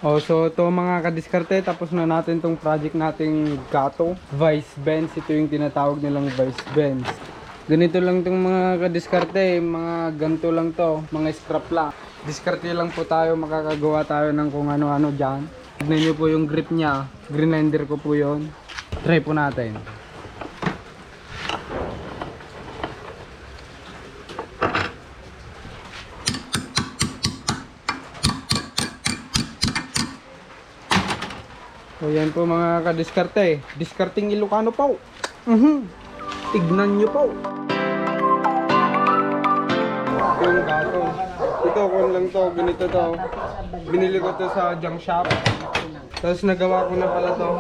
So ito mga kadiskarte, tapos na natin tong project nating Gato, Vice Benz. Ito yung tinatawag nilang Vice Benz. Ganito lang tong mga kadiskarte, mga ganito lang to, mga scrap lang. Diskarte lang po tayo, makakagawa tayo ng kung ano-ano dyan. Tignan nyo po yung grip niya, grinder ko po yon. Try po natin. So yan po mga kadiskarte, diskarting Ilocano po. Tignan nyo po. Yung gato. Ito ko lang to, ganito to. Binili ko to sa junk shop. Tapos nagawa ko na pala to.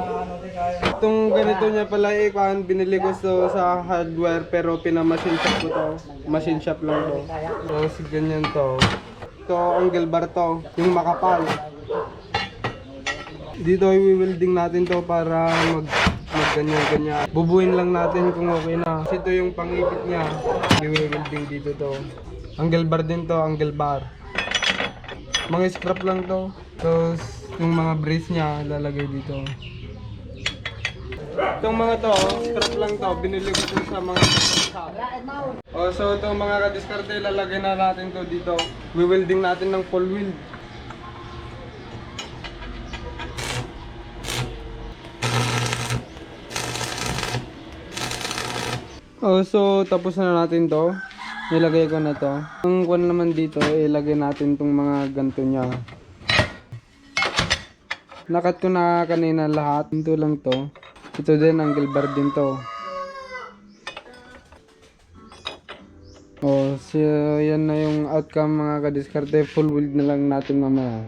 Itong ganito niya pala binili ko to sa hardware pero pinamachine shop ko to. Machine shop lang to. Tapos ganyan to. Ito angle bar to, yung makapal. Dito i-welding natin to para mag ganyan-ganyan. Bubuin lang natin kung okay na. Kasi ito yung pangipit niya. I-welding dito to. Angle bar din to, angle bar. Mga scrap lang to. Tapos yung mga brace niya lalagay dito. Itong mga to, scrap lang to. Binili ko to sa mga shop. So itong mga kadiskarte, lalagay na natin to dito. We-welding natin ng full weld. So tapos na natin to. Nilagay ko na to. Ang kwan naman dito, ilagay natin tong mga ganto niya. Nakat ko na kanina lahat. Ito lang to. Ito din, angle bar din to. So yan na yung outcome mga kadiskarte. Full weld na lang natin mamaya.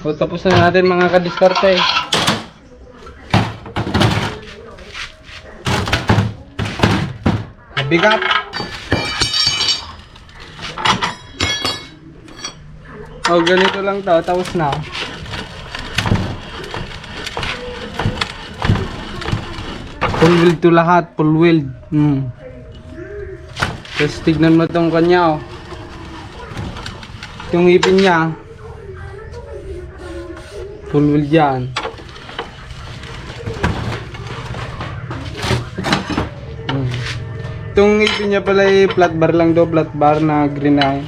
O, tapos na natin mga kadiskarte. Bigat. O, ganito lang to. Tapos na. Full weld to lahat. Full weld. Tapos tignan mo tong kanya, oh. Itong ipin niya. Full weld yan. Itong ipin niya pala ay flat bar lang daw. Flat bar na green eye.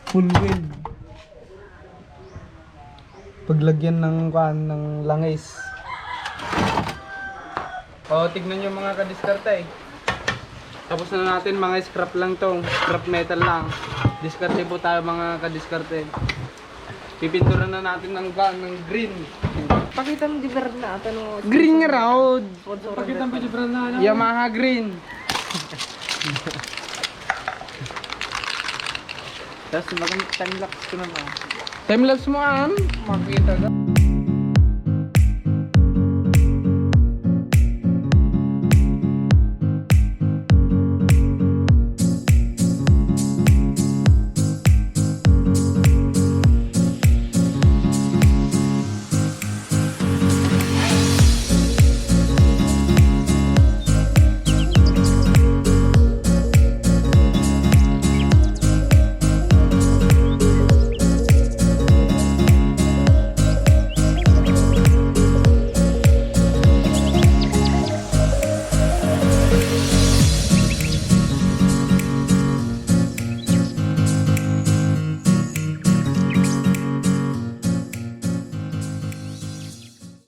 Full weld. Paglagyan ng langis. O, tignan nyo mga kadiskarte. Tapos na natin, mga scrap lang to. Scrap metal lang. Diskarte po tayo mga kadiskarte. Pipinturan na natin ng green. Pakita mo di brand na tanong. Green nga raw. Pakita mo di brand na. Yamaha green. Tapos time lapse ko na ba? Time lapse mo makita ka.